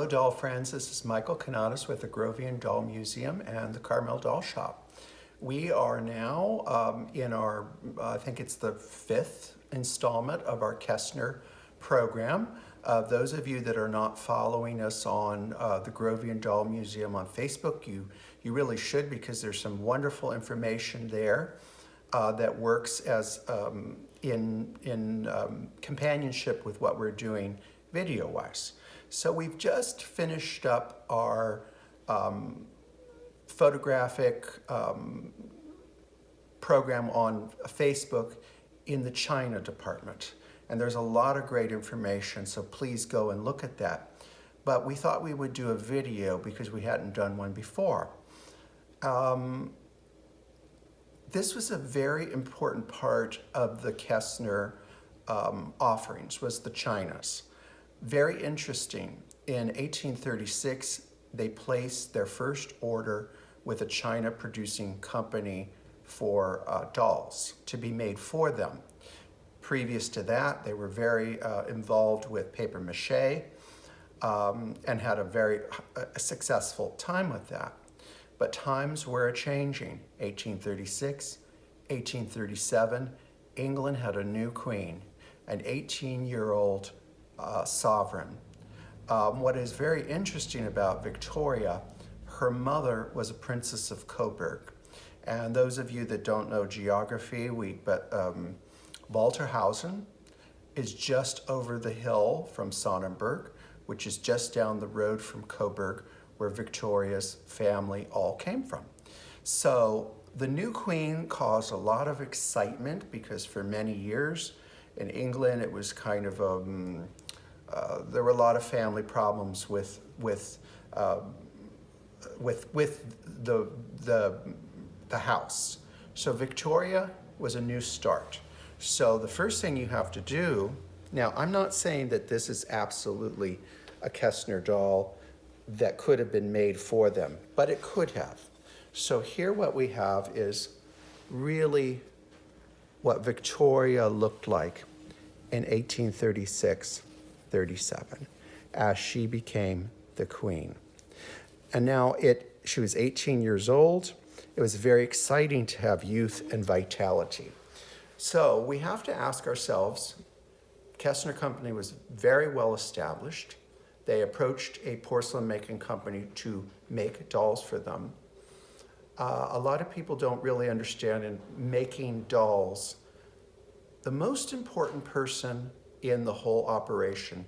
Hello doll friends, this is Michael Canadas with the Grovian Doll Museum and the Carmel Doll Shop. We are now in our, I think it's the 5th installment of our Kestner program. Those of you that are not following us on the Grovian Doll Museum on Facebook, you really should, because there's some wonderful information there that works as in companionship with what we're doing video-wise. So we've just finished up our photographic program on Facebook in the China department. And there's a lot of great information, so please go and look at that. But we thought we would do a video because we hadn't done one before. This was a very important part of the Kestner offerings, was the Chinas. Very interesting. In 1836, they placed their first order with a China producing company for dolls to be made for them. Previous to that, they were very involved with paper mache and had a very successful time with that. But times were changing. 1836, 1837, England had a new queen, an 18-year-old sovereign. What is very interesting about Victoria, her mother was a princess of Coburg. And those of you that don't know geography, Walterhausen is just over the hill from Sonnenberg, which is just down the road from Coburg, where Victoria's family all came from. So the new queen caused a lot of excitement because for many years in England it was kind of there were a lot of family problems with the house. So Victoria was a new start. So the first thing you have to do, now I'm not saying that this is absolutely a Kestner doll that could have been made for them, but it could have. So here what we have is really what Victoria looked like in 1836-37 as she became the queen. And now she was 18 years old. It was very exciting to have youth and vitality. So we have to ask ourselves, Kestner Company was very well established. They approached a porcelain making company to make dolls for them. A lot of people don't really understand in making dolls, the most important person in the whole operation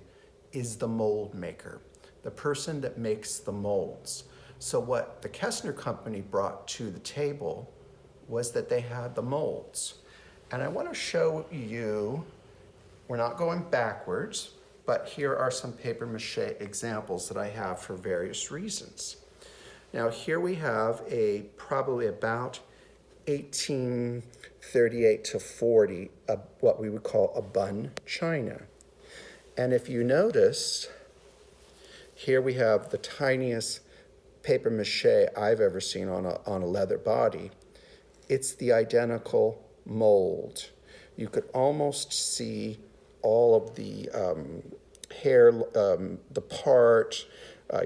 is the mold maker, the person that makes the molds. So what the Kestner Company brought to the table was that they had the molds. And I want to show you, we're not going backwards, but here are some paper mache examples that I have for various reasons. Now here we have probably about 1838 to 40, what we would call a bun china. And if you notice, here we have the tiniest paper mache I've ever seen on a leather body. It's the identical mold. You could almost see all of the hair, the part.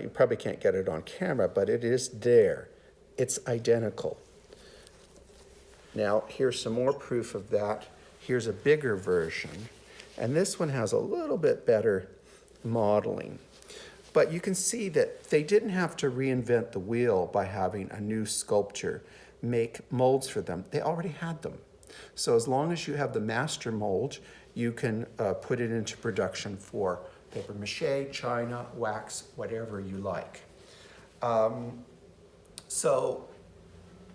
You probably can't get it on camera, but it is there. It's identical. Now, here's some more proof of that. Here's a bigger version. And this one has a little bit better modeling. But you can see that they didn't have to reinvent the wheel by having a new sculptor make molds for them. They already had them. So as long as you have the master mold, you can put it into production for paper mache, china, wax, whatever you like. So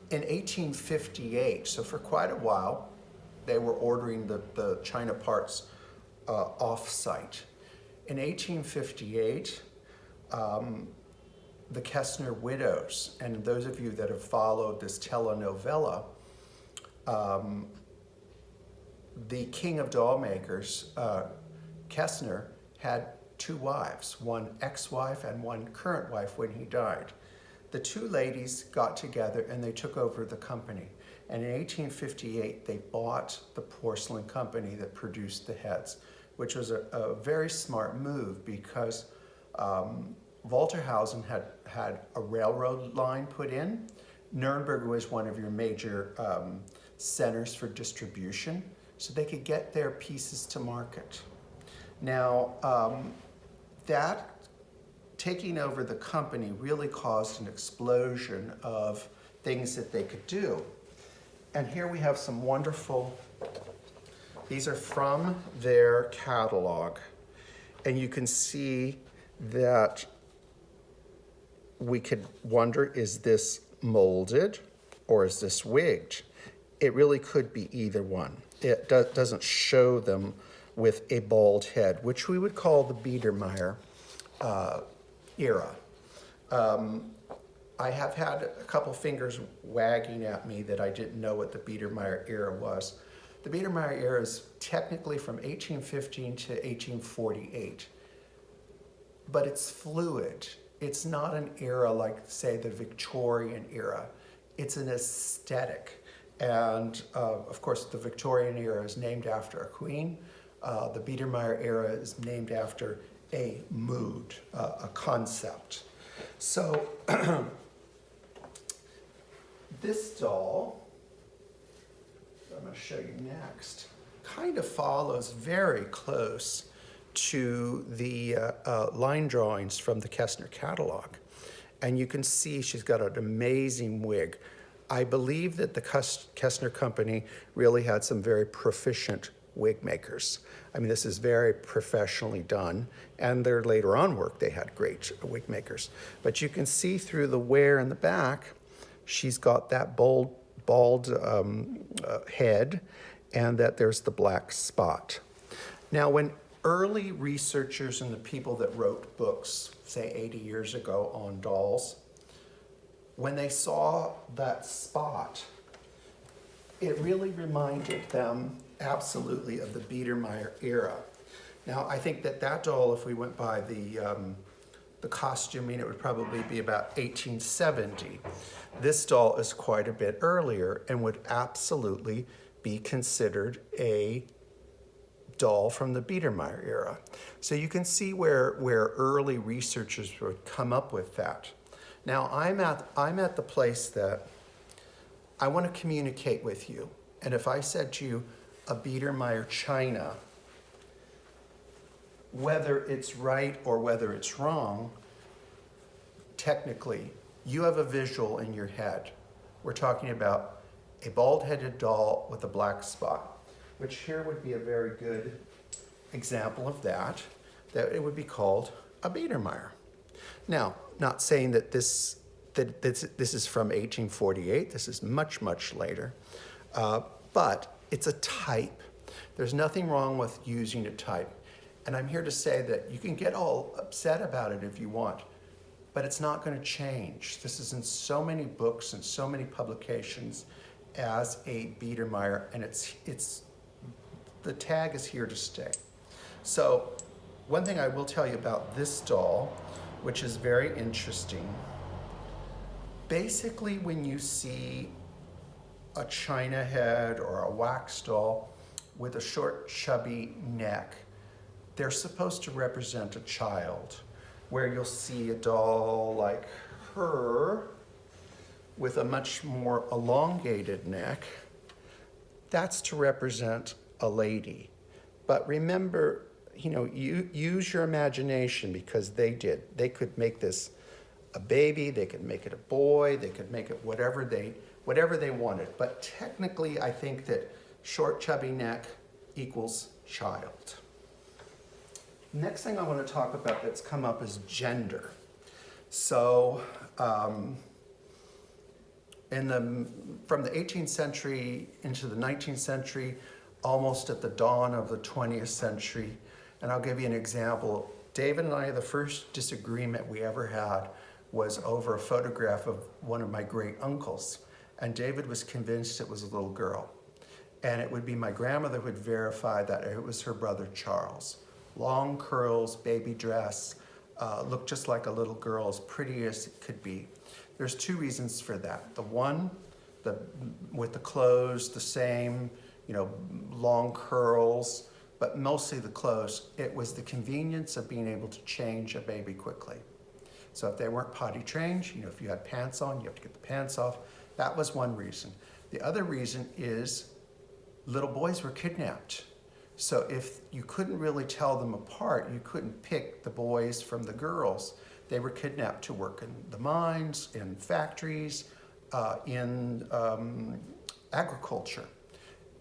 in 1858, so for quite a while, they were ordering the china parts off-site. In 1858, the Kestner widows, and those of you that have followed this telenovela, the king of Dollmakers, Kestner, had two wives, one ex-wife and one current wife when he died. The two ladies got together and they took over the company. And in 1858, they bought the porcelain company that produced the heads, which was a very smart move because Walterhausen had a railroad line put in. Nuremberg was one of your major centers for distribution, so they could get their pieces to market. Now, that taking over the company really caused an explosion of things that they could do. And here we have some wonderful, these are from their catalog. And you can see that we could wonder, is this molded or is this wigged? It really could be either one. It doesn't show them with a bald head, which we would call the Biedermeier era. I have had a couple fingers wagging at me that I didn't know what the Biedermeier era was. The Biedermeier era is technically from 1815 to 1848, but it's fluid. It's not an era like, say, the Victorian era. It's an aesthetic. And of course, the Victorian era is named after a queen. The Biedermeier era is named after a mood, a concept. So this doll, I'm going to show you next, kind of follows very close to the line drawings from the Kestner catalog. And you can see she's got an amazing wig. I believe that the Kestner company really had some very proficient wig makers. I mean, this is very professionally done, and their later on work, they had great wig makers. But you can see through the wear in the back, she's got that bald head, and that there's the black spot. Now, when early researchers and the people that wrote books, say 80 years ago on dolls, when they saw that spot, it really reminded them absolutely of the Biedermeier era. Now, I think that doll, if we went by the costuming, it would probably be about 1870. This doll is quite a bit earlier and would absolutely be considered a doll from the Biedermeier era. So you can see where early researchers would come up with that. Now, I'm at the place that I want to communicate with you. And if I said to you, a Biedermeier china, whether it's right or whether it's wrong, technically, you have a visual in your head. We're talking about a bald-headed doll with a black spot, which here would be a very good example of that it would be called a Biedermeier. Now, not saying that this is from 1848, this is much, much later, but it's a type. There's nothing wrong with using a type. And I'm here to say that you can get all upset about it if you want, but it's not going to change. This is in so many books and so many publications as a Biedermeier, and it's the tag is here to stay. So one thing I will tell you about this doll, which is very interesting, basically when you see a china head or a wax doll with a short, chubby neck, they're supposed to represent a child. Where you'll see a doll like her with a much more elongated neck, that's to represent a lady. But remember, you use your imagination, because they did. They could make this a baby, they could make it a boy, they could make it whatever they wanted. But technically, I think that short, chubby neck equals child. Next thing I want to talk about that's come up is gender. So from the 18th century into the 19th century, almost at the dawn of the 20th century, and I'll give you an example. David and I, the first disagreement we ever had was over a photograph of one of my great uncles. And David was convinced it was a little girl. And it would be my grandmother who would verify that it was her brother Charles. Long curls, baby dress, looked just like a little girl, as pretty as it could be. There's two reasons for that. The one, with the clothes, the same, long curls, but mostly the clothes. It was the convenience of being able to change a baby quickly. So if they weren't potty trained, you know, if you had pants on, you have to get the pants off. That was one reason. The other reason is little boys were kidnapped. So if you couldn't really tell them apart, you couldn't pick the boys from the girls. They were kidnapped to work in the mines, in factories, in agriculture.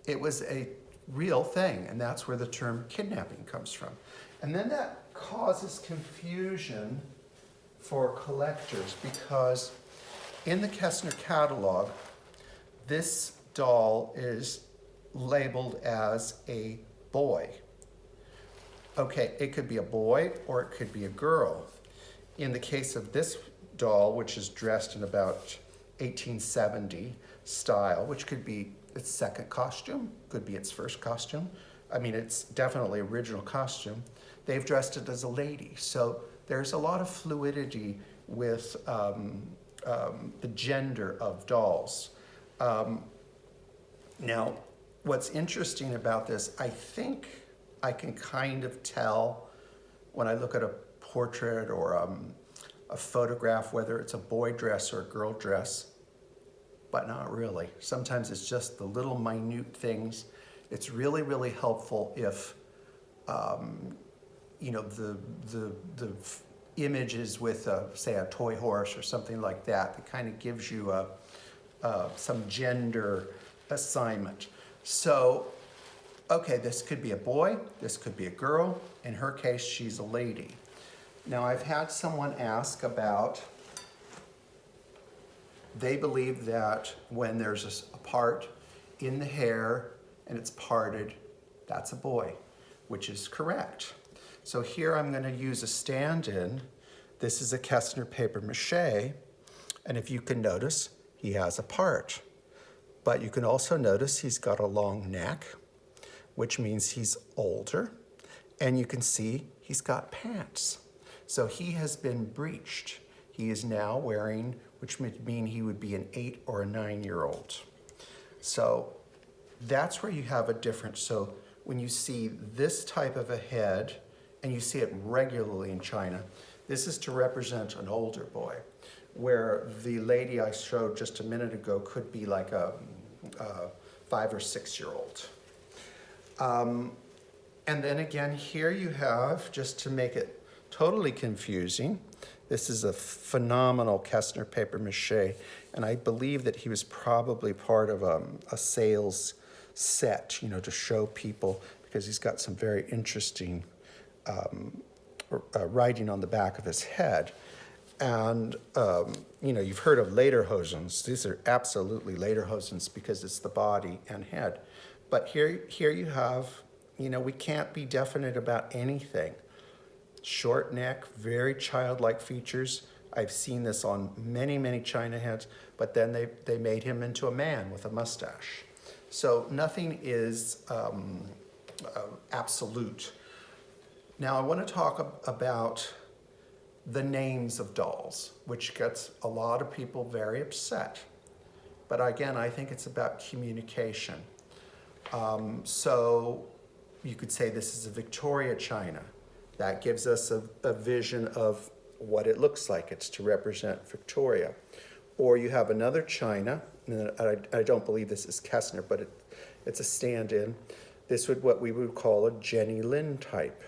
It was a real thing, and that's where the term kidnapping comes from. And then that causes confusion for collectors because in the Kestner catalog, this doll is labeled as a boy. Okay, it could be a boy or it could be a girl. In the case of this doll, which is dressed in about 1870 style, which could be its second costume, could be its first costume. I mean, it's definitely original costume. They've dressed it as a lady. So there's a lot of fluidity with the gender of dolls. Now, what's interesting about this, I think I can kind of tell when I look at a portrait or a photograph, whether it's a boy dress or a girl dress, but not really. Sometimes it's just the little minute things. It's really, really helpful if, you know, the image is with, say, a toy horse or something like that. That kind of gives you some gender assignment. So, okay, this could be a boy, this could be a girl. In her case, she's a lady. Now, I've had someone ask about, they believe that when there's a part in the hair and it's parted, that's a boy, which is correct. So here I'm going to use a stand-in. This is a Kestner paper mache, and if you can notice, he has a part. But you can also notice he's got a long neck, which means he's older, and you can see he's got pants. So he has been breeched. He is now wearing, which would mean he would be an 8 or a 9-year-old. So that's where you have a difference. So when you see this type of a head, and you see it regularly in China, this is to represent an older boy, where the lady I showed just a minute ago could be like a 5 or 6-year-old. And then again, here you have, just to make it totally confusing, this is a phenomenal Kestner paper mache, and I believe that he was probably part of a sales set, you know, to show people, because he's got some very interesting writing on the back of his head. And, you know, you've heard of lederhosens. These are absolutely lederhosens because it's the body and head. But here you have, you know, we can't be definite about anything. Short neck, very childlike features. I've seen this on many, many China heads, but then they made him into a man with a mustache. So nothing is absolute. Now I want to talk about the names of dolls, which gets a lot of people very upset. But again, I think it's about communication. So you could say this is a Victoria China. That gives us a vision of what it looks like. It's to represent Victoria. Or you have another China, and I don't believe this is Kestner, but it's a stand-in. This would what we would call a Jenny Lin type.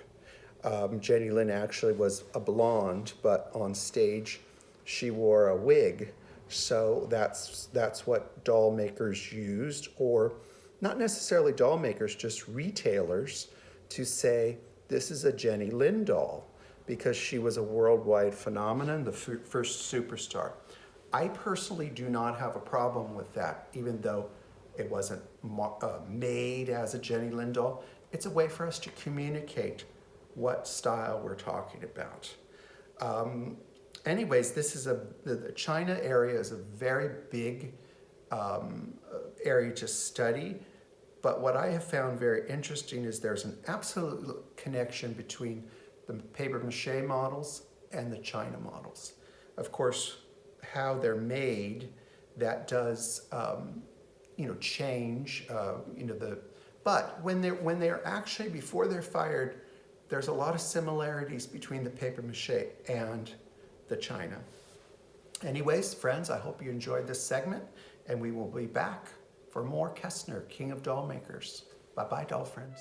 Jenny Lin actually was a blonde, but on stage she wore a wig. So that's what doll makers used, or not necessarily doll makers, just retailers, to say this is a Jenny Lin doll because she was a worldwide phenomenon, the first superstar. I personally do not have a problem with that, even though it wasn't made as a Jenny Lin doll. It's a way for us to communicate what style we're talking about. Anyways, this is the China area is a very big area to study, but what I have found very interesting is there's an absolute connection between the paper mache models and the China models. Of course, how they're made, that does change, but when they're actually, before they're fired, there's a lot of similarities between the paper mache and the china. Anyways, friends, I hope you enjoyed this segment, and we will be back for more Kestner, King of Doll Makers. Bye-bye, doll friends.